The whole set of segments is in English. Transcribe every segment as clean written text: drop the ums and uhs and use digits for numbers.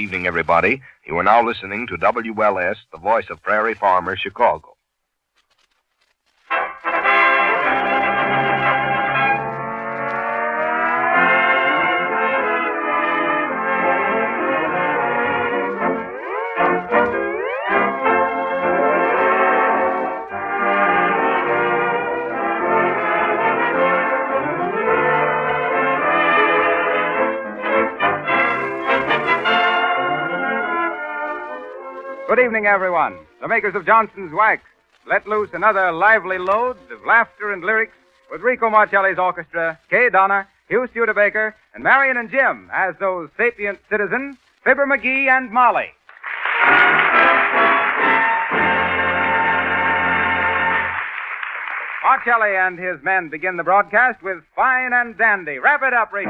evening, everybody. You are now listening to WLS, the voice of Prairie Farmer, Chicago. Good evening, everyone. The makers of Johnson's Wax let loose another lively load of laughter and lyrics with Rico Marcelli's orchestra, Kay Donner, Hugh Studebaker, and Marion and Jim as those sapient citizens, Fibber, McGee, and Molly. Marcelli and his men begin the broadcast with Fine and Dandy. Wrap it up, Rico.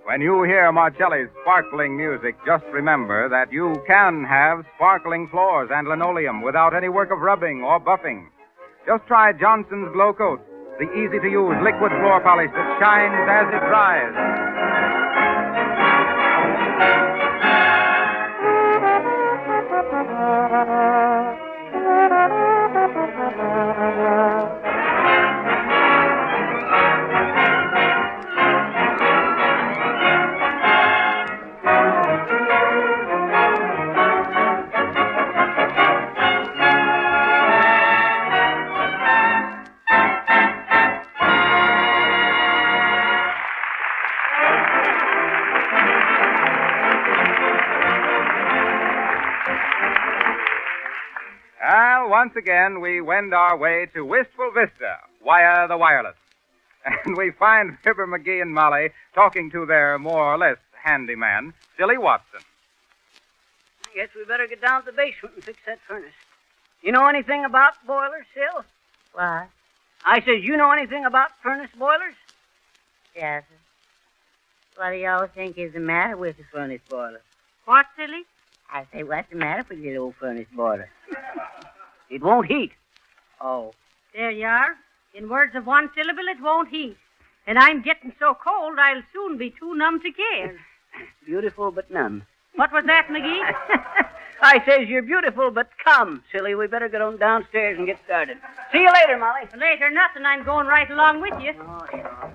When you hear Marcelli's sparkling music, just remember that you can have sparkling floors and linoleum without any work of rubbing or buffing. Just try Johnson's Glow Coat, the easy-to-use liquid floor polish that shines as it dries. Once again, we wend our way to Wistful Vista via the wireless. And we find Fibber, McGee, and Molly talking to their more or less handyman, Silly Watson. I guess we better get down to the basement and fix that furnace. You know anything about boilers, Sil? What? I says, you know anything about furnace boilers? Yes, sir. What do you all think is the matter with the furnace boiler? What, Silly? I say, what's the matter with the old furnace boiler? It won't heat. Oh. There you are. In words of one syllable, it won't heat. And I'm getting so cold, I'll soon be too numb to care. Beautiful, but numb. What was that, McGee? I says you're beautiful, but come, Silly. We better get on downstairs and get started. See you later, Molly. Later, nothing. I'm going right along with you. Oh, sure.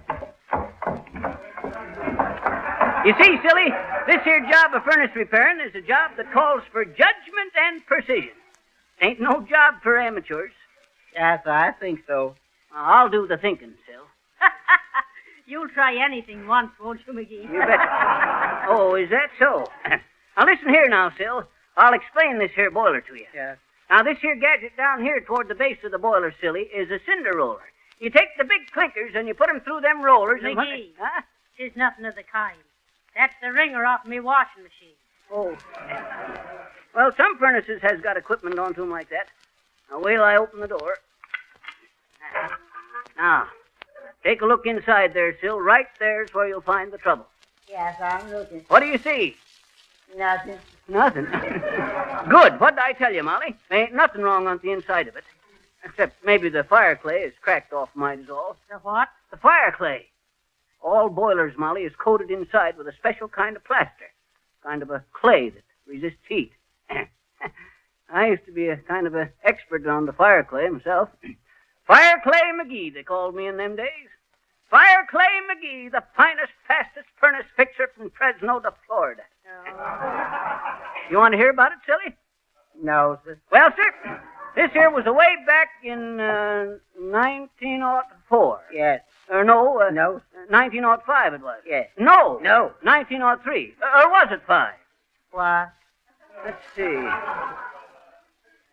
You see, Silly, this here job of furnace repairing is a job that calls for judgment and precision. Ain't no job for amateurs. Yes, I think so. I'll do the thinking, Sil. You'll try anything once, won't you, McGee? You bet. Oh, is that so? Now, listen here now, Sil. I'll explain this here boiler to you. Yes. Now, this here gadget down here toward the base of the boiler, Silly, is a cinder roller. You take the big clinkers and you put them through them rollers and... McGee, Huh? 'tis nothing of the kind. That's the wringer off me washing machine. Oh. Well, some furnaces has got equipment onto them like that. Now, wait till I open the door. Now, take a look inside there, Sil. Right there's where you'll find the trouble. Yes, I'm looking. What do you see? Nothing. Nothing. Good. What'd I tell you, Molly? There ain't nothing wrong on the inside of it. Except maybe the fire clay is cracked off might as all. The what? The fire clay. All boilers, Molly, is coated inside with a special kind of plaster. Kind of a clay that resists heat. I used to be a kind of an expert on the fire clay myself. Fire Clay McGee, they called me in them days. Fire Clay McGee, the finest, fastest furnace fixer from Fresno to Florida. Oh. You want to hear about it, Silly? No, sir. Well, sir, this here was way back in 1904. Yes. No. No. 1905 it was. Yes. No. No. 1903. Or was it 5? What? Let's see.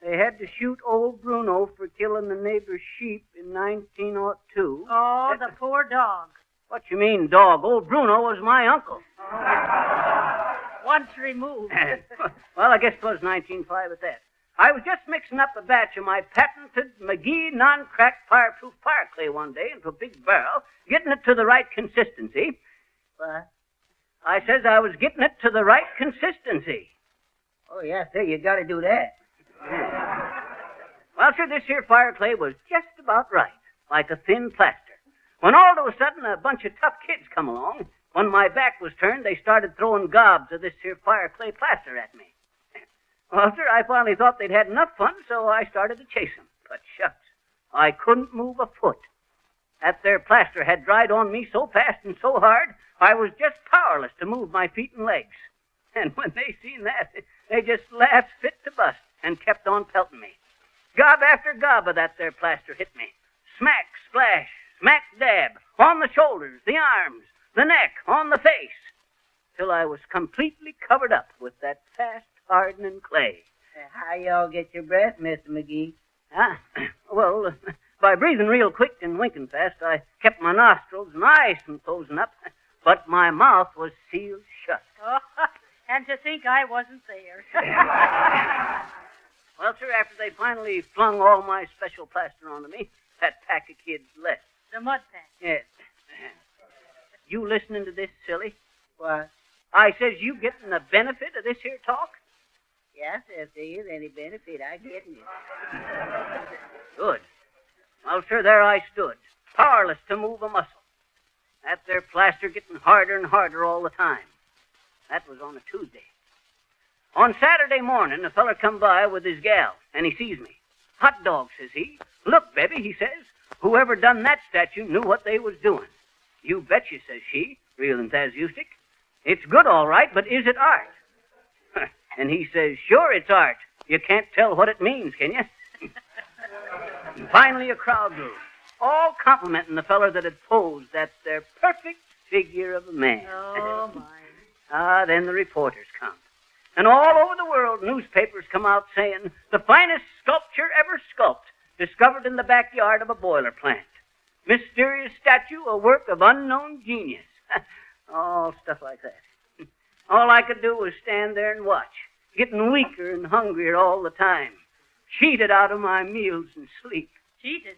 They had to shoot old Bruno for killing the neighbor's sheep in 1902. Oh, the poor dog. What you mean, dog? Old Bruno was my uncle. Once removed. Well, I guess it was 1905 at that. I was just mixing up a batch of my patented McGee non-crack fireproof fire clay one day into a big barrel, getting it to the right consistency. What? I says I was getting it to the right consistency. Oh, yeah, sir, you got to do that. Well, sir, this here fire clay was just about right, like a thin plaster. When all of a sudden a bunch of tough kids come along, when my back was turned, they started throwing gobs of this here fire clay plaster at me. Well, sir, I finally thought they'd had enough fun, so I started to chase them. But shucks, I couldn't move a foot. That there plaster had dried on me so fast and so hard, I was just powerless to move my feet and legs. And when they seen that, they just laughed fit to bust and kept on pelting me. Gob after gob of that there plaster hit me. Smack, splash, smack, dab, on the shoulders, the arms, the neck, on the face, till I was completely covered up with that fast-hardening clay. How y'all get your breath, Mr. McGee? Huh? Well, by breathing real quick and winking fast, I kept my nostrils and eyes from closing up, but my mouth was sealed shut. Oh, and to think I wasn't there. Well, sir, after they finally flung all my special plaster onto me, that pack of kids left. The mud pack. Yes. You listening to this, silly? What? I says you getting the benefit of this here talk? Yes, sir, if there is any benefit, I get it. Good. Well, sir, there I stood, powerless to move a muscle. That there plaster getting harder and harder all the time. That was on a Tuesday. On Saturday morning, a feller come by with his gal, and he sees me. Hot dog, says he. Look, Bebby, he says, whoever done that statue knew what they was doing. You betcha, says she, real enthusiastic. It's good, all right, but is it art? And he says, sure, it's art. You can't tell what it means, can you? And finally, a crowd grew, all complimenting the feller that had posed that there perfect figure of a man. Oh, my. Then the reporters come. And all over the world, newspapers come out saying, the finest sculpture ever sculpted, discovered in the backyard of a boiler plant. Mysterious statue, a work of unknown genius. All stuff like that. All I could do was stand there and watch, getting weaker and hungrier all the time, cheated out of my meals and sleep. Cheated?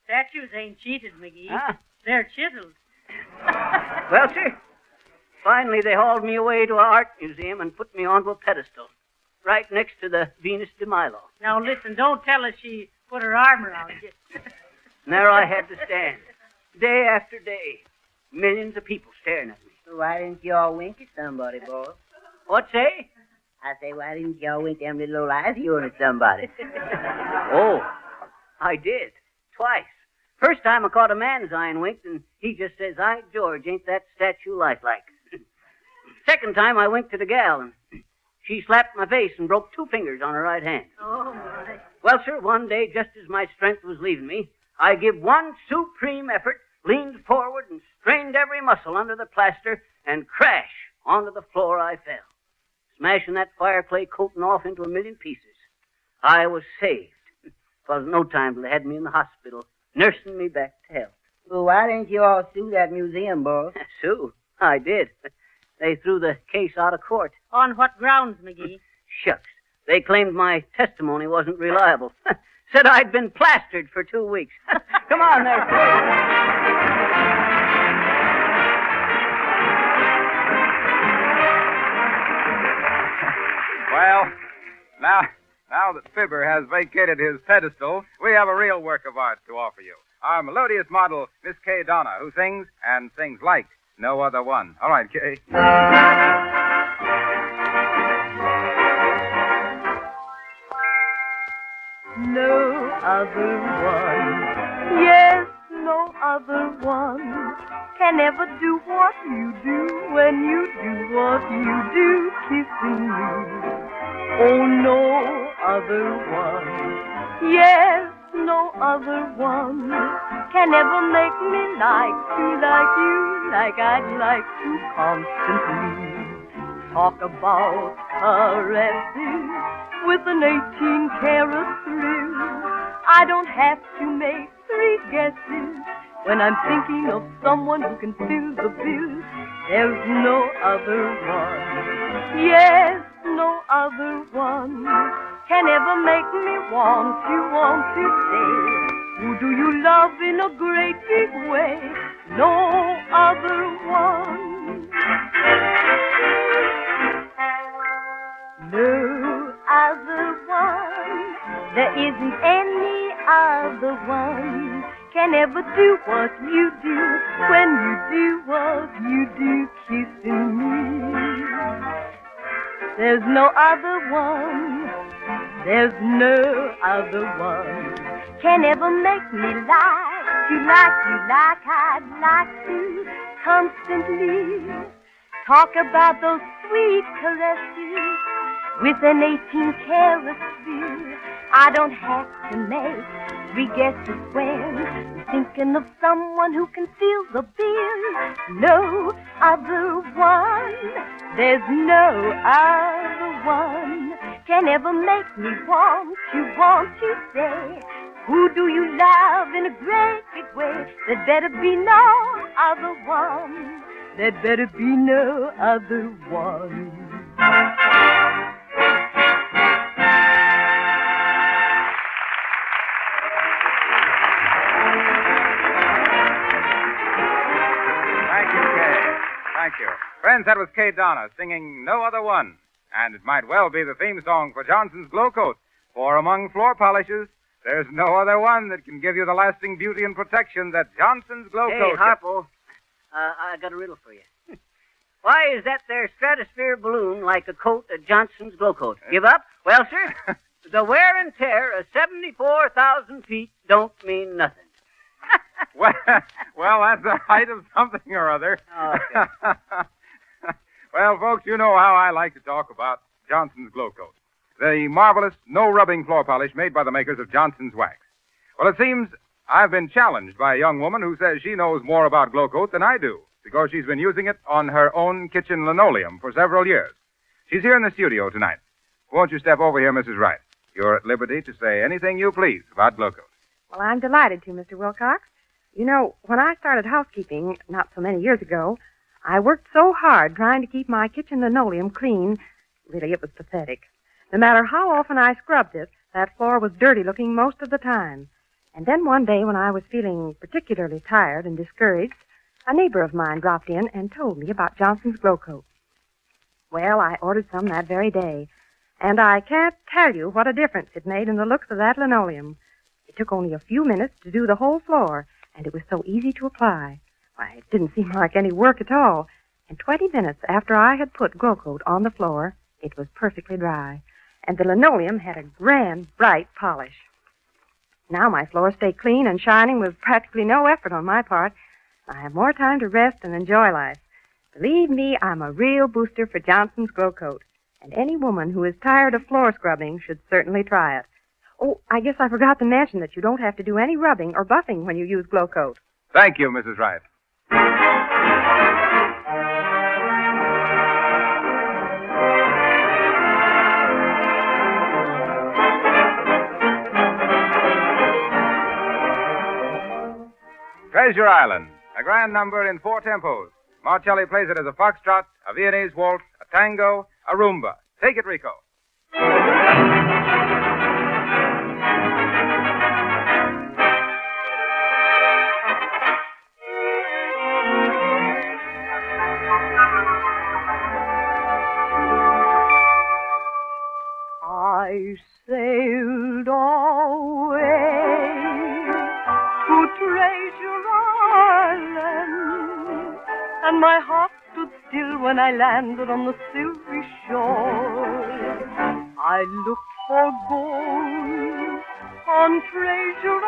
Statues ain't cheated, McGee. Huh? They're chiseled. Well, sir, finally they hauled me away to an art museum and put me onto a pedestal, right next to the Venus de Milo. Now, listen, don't tell us she put her arm around you. And there I had to stand, day after day, millions of people staring at me. So why didn't y'all wink at somebody, boy? What say? I say, why didn't y'all wink them little eyes of yours at somebody? Oh, I did, twice. First time I caught a man's eye and winked, and he just says, "Ay, George, ain't that statue lifelike?" Second time I winked at a gal, and she slapped my face and broke 2 fingers on her right hand. Oh, my. Well, sir, one day, just as my strength was leaving me, I give one supreme effort, leaned forward and strained every muscle under the plaster, and crash onto the floor I fell, smashing that fire clay coating off into a million pieces. I was saved. It was no time till they had me in the hospital, nursing me back to health. Well, why didn't you all sue that museum, boy? Sue, I did. They threw the case out of court. On what grounds, McGee? Shucks. They claimed my testimony wasn't reliable. Said I'd been plastered for 2 weeks. Come on there, Well, now that Fibber has vacated his pedestal, we have a real work of art to offer you. Our melodious model, Miss Kay Donna, who sings, and sings like no other one. All right, Kay. No other one, yes, no other one can ever do what you do when you do what you do, kissing me. Oh, no other one, yes, no other one can ever make me like you, like I'd like to constantly. Talk about caresses with an 18-karat thrill. I don't have to make 3 guesses. When I'm thinking of someone who can fill the bill, there's no other one. Yes, no other one can ever make me want to say, who do you love in a great big way? No other one. No other one. There isn't any other one can ever do what you do when you do what you do, kissing me. There's no other one. There's no other one can ever make me like you like I'd like to constantly talk about those sweet caresses with an 18-karat feel. I don't have to make 3 guesses when I'm thinking of someone who can feel the bill. No other one. There's no other one can ever make me want to say, who do you love in a great big way? There'd better be no other one. There'd better be no other one. Thank you, Kay. Thank you. Friends, that was Kay Donna singing No Other One. And it might well be the theme song for Johnson's Glow Coat. For among floor polishes, there's no other one that can give you the lasting beauty and protection that Johnson's Glow Coat. Hey, Harpo, I got a riddle for you. Why is that there stratosphere balloon like a coat of Johnson's Glow Coat? Give up? Well, sir, the wear and tear of 74,000 feet don't mean nothing. well, that's the height of something or other. Okay. Well, folks, you know how I like to talk about Johnson's Glow Coat, the marvelous no-rubbing floor polish made by the makers of Johnson's Wax. Well, it seems I've been challenged by a young woman who says she knows more about Glow Coat than I do, because she's been using it on her own kitchen linoleum for several years. She's here in the studio tonight. Won't you step over here, Mrs. Wright? You're at liberty to say anything you please about Glow Coat. Well, I'm delighted to, Mr. Wilcox. You know, when I started housekeeping not so many years ago, I worked so hard trying to keep my kitchen linoleum clean. Really, it was pathetic. No matter how often I scrubbed it, that floor was dirty-looking most of the time. And then one day when I was feeling particularly tired and discouraged, a neighbor of mine dropped in and told me about Johnson's Glow Coat. Well, I ordered some that very day, and I can't tell you what a difference it made in the looks of that linoleum. It took only a few minutes to do the whole floor, and it was so easy to apply. Why, it didn't seem like any work at all. And 20 minutes after I had put Glow Coat on the floor, it was perfectly dry, and the linoleum had a grand, bright polish. Now my floors stay clean and shining with practically no effort on my part. I have more time to rest and enjoy life. Believe me, I'm a real booster for Johnson's Glow Coat, and any woman who is tired of floor scrubbing should certainly try it. Oh, I guess I forgot to mention that you don't have to do any rubbing or buffing when you use Glow Coat. Thank you, Mrs. Wright. Treasure Island, a grand number in 4 tempos. Marcelli plays it as a foxtrot, a Viennese waltz, a tango, a rumba. Take it, Rico. I sailed away to Treasure Island, and my heart stood still when I landed on the silvery shore. I looked for gold on Treasure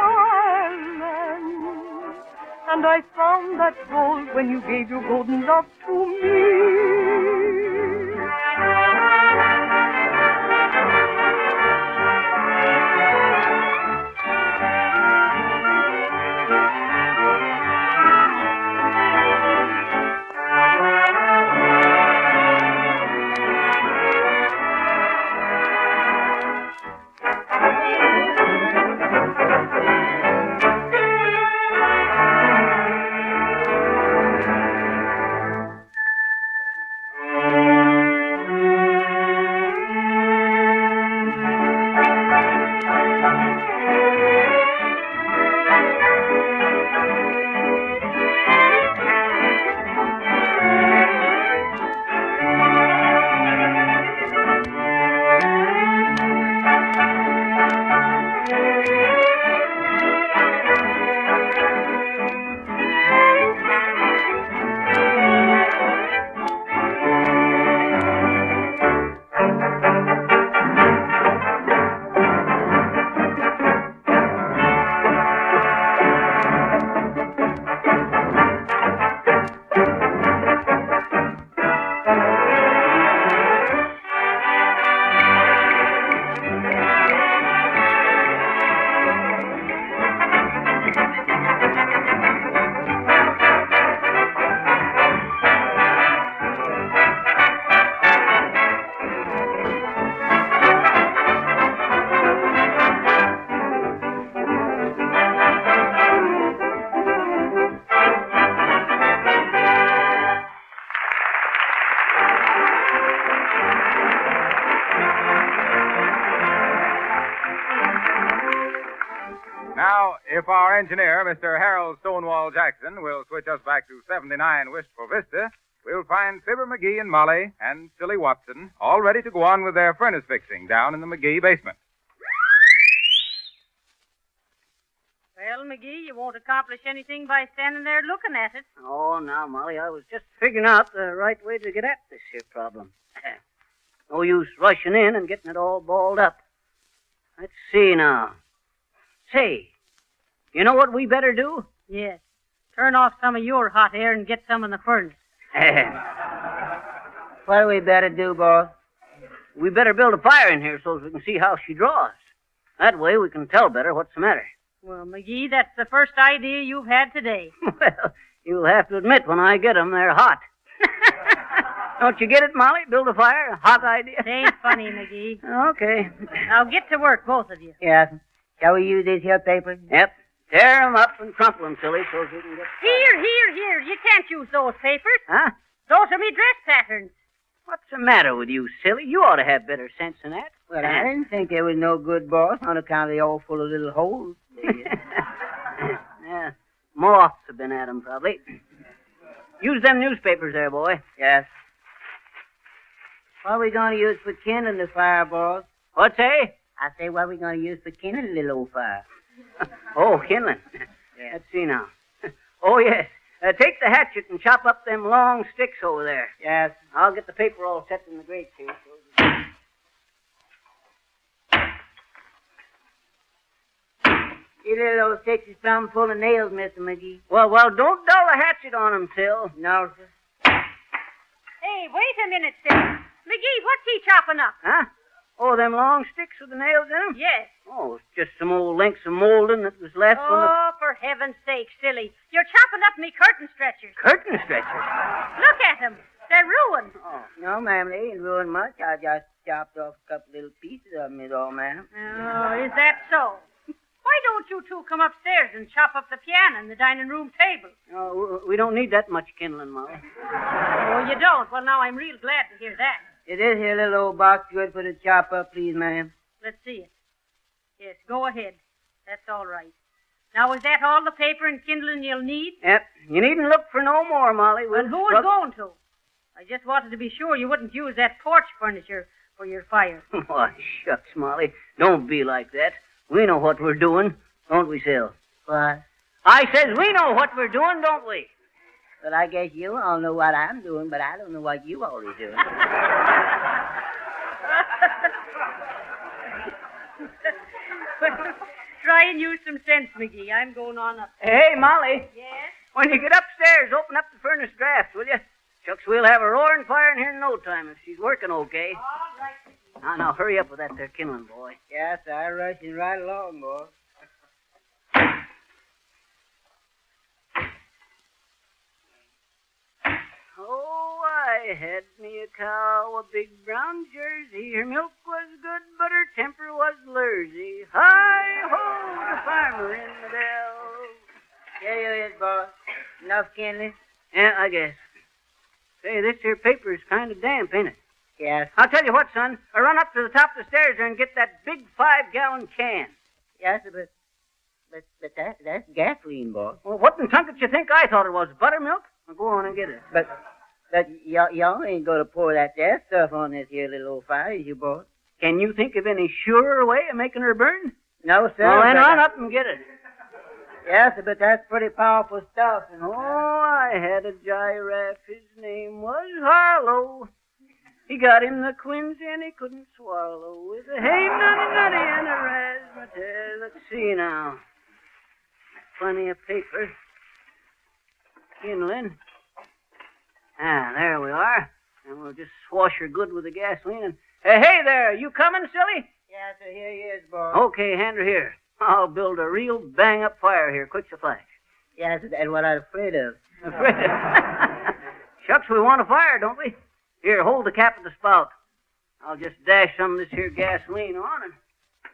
Island, and I found that gold when you gave your golden love to me. Now, if our engineer, Mr. Harold Stonewall Jackson, will switch us back to 79 Wistful Vista, we'll find Fibber McGee and Molly and Silly Watson all ready to go on with their furnace fixing down in the McGee basement. Well, McGee, you won't accomplish anything by standing there looking at it. Oh, now, Molly, I was just figuring out the right way to get at this here problem. No use rushing in and getting it all balled up. Let's see now. Say, you know what we better do? Yes. Turn off some of your hot air and get some in the furnace. What do we better do, boss? We better build a fire in here so we can see how she draws. That way we can tell better what's the matter. Well, McGee, that's the first idea you've had today. Well, you'll have to admit when I get 'em, they're hot. Don't you get it, Molly? Build a fire? A hot idea? It ain't funny, McGee. Okay. Now get to work, both of you. Yes. Shall we use these here papers? Yep. Tear 'em up and crumple 'em, silly, so we can get... Here. You can't use those papers. Huh? Those are me dress patterns. What's the matter with you, silly? You ought to have better sense than that. Well, I didn't think they was no good, boss, on account of they all full of little holes. Yeah. Moths have been at 'em, probably. Use them newspapers there, boy. Yes. What are we going to use for kindling the fire, boss? What's that? I say, what are we going to use for kindling the little old fire? Oh, kindling. Yeah. Let's see now. Oh, yes. Take the hatchet and chop up them long sticks over there. Yes. I'll get the paper all set in the grate, too. You little old sticks is plumb full of nails, Mr. McGee. Well, don't dull the hatchet on 'em, Sil. No, sir. Hey, wait a minute, Sid. McGee, what's he chopping up? Huh? Oh, them long sticks with the nails in 'em? Yes. Oh, it's just some old lengths of molding that was left on the... Oh, for heaven's sake, silly. You're chopping up me curtain stretchers. Curtain stretchers. Look at them. They're ruined. Oh, no, ma'am, they ain't ruined much. I just chopped off a couple little pieces of them, is all, ma'am. Oh, is that so? Why don't you two come upstairs and chop up the piano and the dining room table? Oh, we don't need that much kindling, Molly. Oh, you don't? Well, now I'm real glad to hear that. Is this here little old box good for the chop up, please, ma'am? Let's see it. Yes, go ahead. That's all right. Now, is that all the paper and kindling you'll need? Yep. You needn't look for no more, Molly. Well, who is going to? I just wanted to be sure you wouldn't use that porch furniture for your fire. Why, shucks, Molly. Don't be like that. We know what we're doing, don't we, Sil? What? I says we know what we're doing, don't we? Well, I guess you all know what I'm doing, but I don't know what you all are doing. Try and use some sense, McGee. I'm going on up. Hey, Molly. Yes? When you get upstairs, open up the furnace draft, will you? Shucks, we'll have a roaring fire in here in no time if she's working okay. All right. Now, hurry up with that there kindling, boy. Yes, I'm rushing right along, boss. Oh, I had me a cow, a big brown jersey. Her milk was good, but her temper was lursy. Hi-ho, the farmer in the dell. There you is, boss. Enough kindling? Yeah, I guess. Say, this here paper is kind of damp, ain't it? Yes. I'll tell you what, son. I run up to the top of the stairs there and get that big 5-gallon can. Yes, but that's gasoline, boss. Well, what in tunket you think I thought it was? Buttermilk? Well, go on and get it. But y'all ain't going to pour that there stuff on this here little old fire, is you, boss? Can you think of any surer way of making her burn? No, sir. Well, then but run up and get it. Yes, but that's pretty powerful stuff. And Oh, I had a giraffe. His name was Harlow. He got him the quinsy and he couldn't swallow. With a hey nutty and a razzmatazz. Let's see now. Plenty of paper. Kindling. Ah, there we are. And we'll just swash her good with the gasoline. And hey there, you coming, silly? yes, sir, here he is, boss. Okay, hand her here. I'll build a real bang-up fire here, quick as a flash. Yes, that's what I'm afraid of. Afraid of... Shucks, we want a fire, don't we? Here, hold the cap of the spout. I'll just dash some of this here gasoline on and...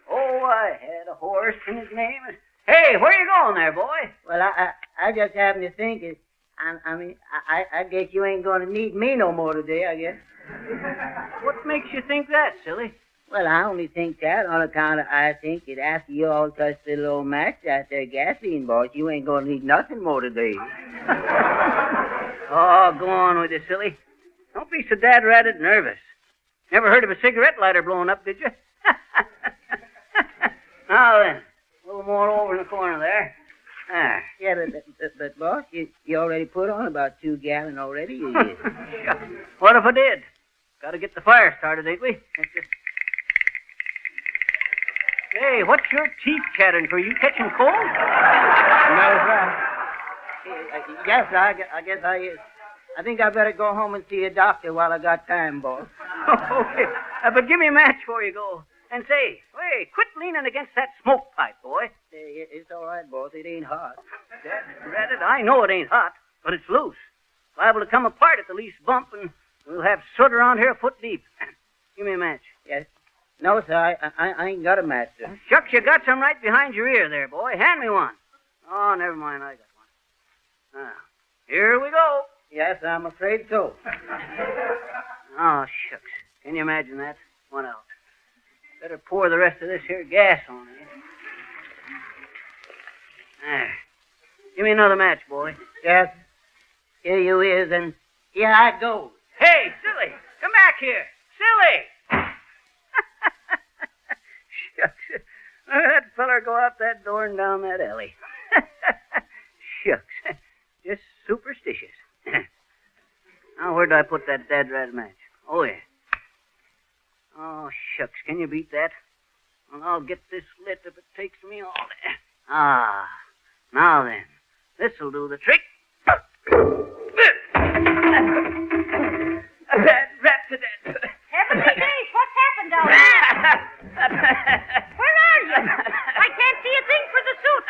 Oh, I had a horse and his name is... Hey, where you going there, boy? Well, I just happen to think it. I guess you ain't going to need me no more today, I guess. What makes you think that, silly? Well, I only think that on account of I think that after you all touch the little old match out there, gasoline, boss, you ain't gonna need nothing more today. Oh, go on with it, silly. Don't be so dad-ratted nervous. Never heard of a cigarette lighter blowing up, did you? Now then, a little more over in the corner there. Yeah, but boss, you already put on about 2 gallons already. What if I did? Got to get the fire started, ain't we? Hey, what's your teeth chattering for? You catching cold? No, sir. Yes, I guess I is. I think I better go home and see a doctor while I got time, boss. Okay. But give me a match before you go. And say, hey, quit leaning against that smoke pipe, boy. It's all right, boss. It ain't hot. Dad, I know it ain't hot, but it's loose. Liable to come apart at the least bump, and we'll have soot around here a foot deep. Give me a match. Yes. No, sir, I ain't got a match, sir. Shucks, you got some right behind your ear there, boy. Hand me one. Oh, never mind, I got one. Now, here we go. Yes, I'm afraid so. Oh, shucks. Can you imagine that? What else? Better pour the rest of this here gas on it. There. Give me another match, boy. Yes. Here you is, and here I go. Hey, silly! Come back here! Silly! Shucks. Look at that feller go out that door and down that alley. Shucks. Just superstitious. Now, where'd I put that dad-rat match? Oh, yeah. Oh, shucks. Can you beat that? Well, I'll get this lit if it takes me all day. Ah. Now then. This'll do the trick. Rat to death. Heavenly days, what's happened down there? Where are you? I can't see a thing for the suit.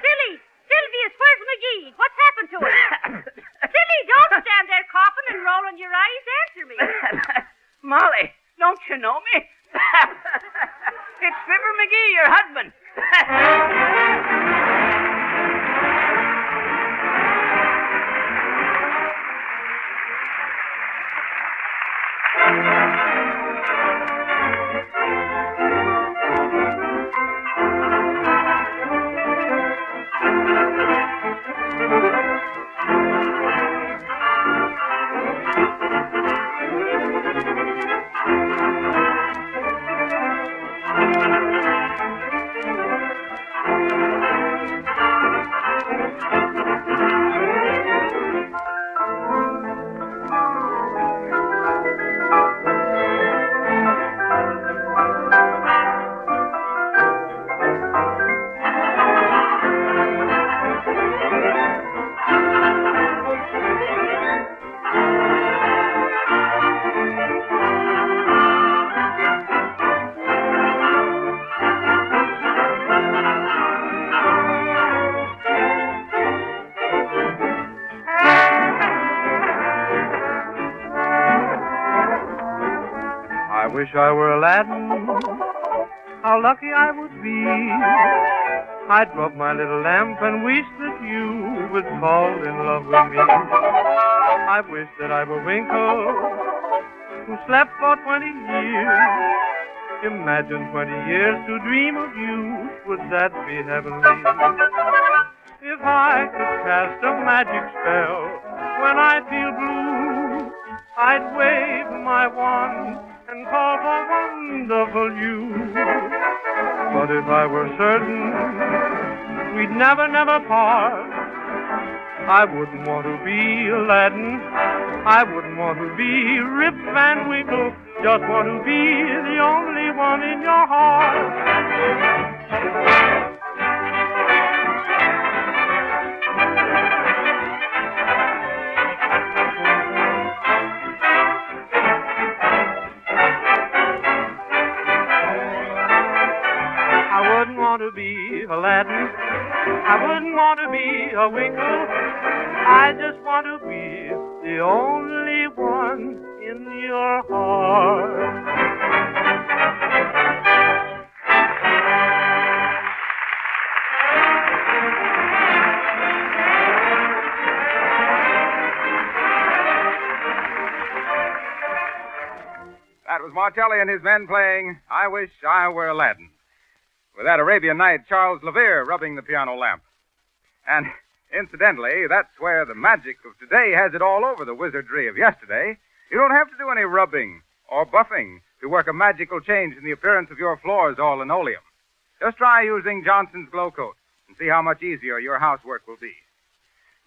Silly, Sylvius, where's McGee? What's happened to him? Silly, don't stand there coughing and rolling your eyes. Answer me. Molly, don't you know me? It's Fibber McGee, your husband. I wish I were Aladdin, how lucky I would be. I'd rub my little lamp and wish that you would fall in love with me. I wish that I were Winkle, who slept for 20 years. Imagine 20 years to dream of you, would that be heavenly? If I could cast a magic spell when I feel blue, I'd wave my wand and call for wonderful you. But if I were certain we'd never, never part, I wouldn't want to be Aladdin, I wouldn't want to be Rip Van Winkle, just want to be the only one in your heart. To be Aladdin, I wouldn't want to be a Winkle, I just want to be the only one in your heart. That was was Martelli and his men playing I Wish I Were Aladdin. With that Arabian Night, Charles Levere rubbing the piano lamp. And incidentally, that's where the magic of today has it all over the wizardry of yesterday. You don't have to do any rubbing or buffing to work a magical change in the appearance of your floors or linoleum. Just try using Johnson's Glow Coat and see how much easier your housework will be.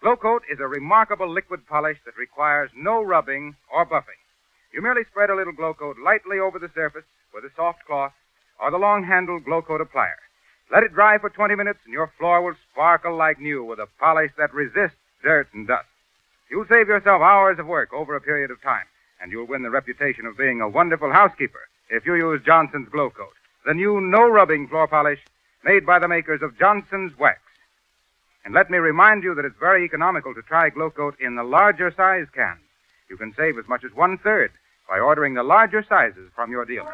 Glow Coat is a remarkable liquid polish that requires no rubbing or buffing. You merely spread a little Glow Coat lightly over the surface with a soft cloth or the long-handled Glow Coat applier. Let it dry for 20 minutes and your floor will sparkle like new with a polish that resists dirt and dust. You'll save yourself hours of work over a period of time, and you'll win the reputation of being a wonderful housekeeper if you use Johnson's Glow Coat, the new no-rubbing floor polish made by the makers of Johnson's Wax. And let me remind you that it's very economical to try Glow Coat in the larger size cans. You can save as much as 1/3 by ordering the larger sizes from your dealer.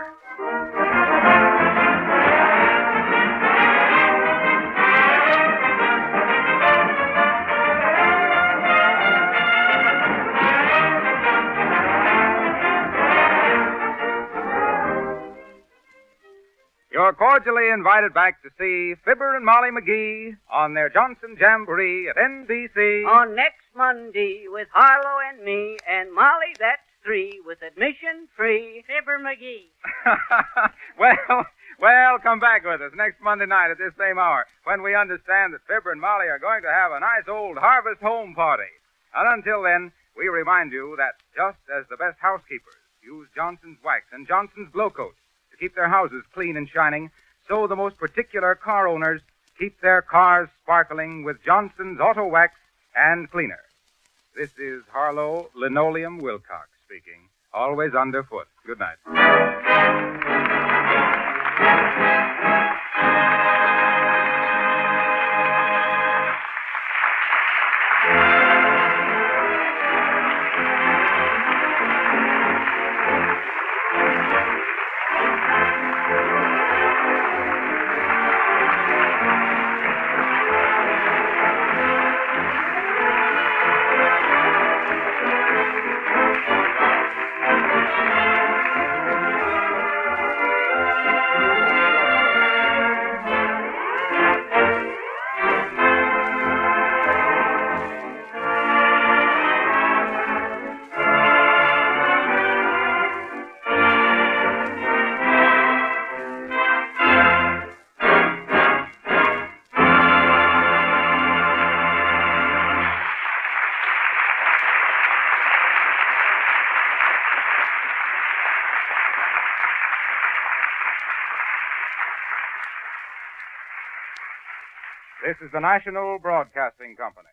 You're cordially invited back to see Fibber and Molly McGee on their Johnson Jamboree at NBC. On next Monday with Harlow and me and Molly, that's 3, with admission free. Fibber McGee. Well, come back with us next Monday night at this same hour when we understand that Fibber and Molly are going to have a nice old harvest home party. And until then, we remind you that just as the best housekeepers use Johnson's Wax and Johnson's Glow Coat to keep their houses clean and shining, so the most particular car owners keep their cars sparkling with Johnson's Auto Wax and Cleaner. This is Harlow Linoleum Wilcox speaking, always underfoot. Good night. This is the National Broadcasting Company.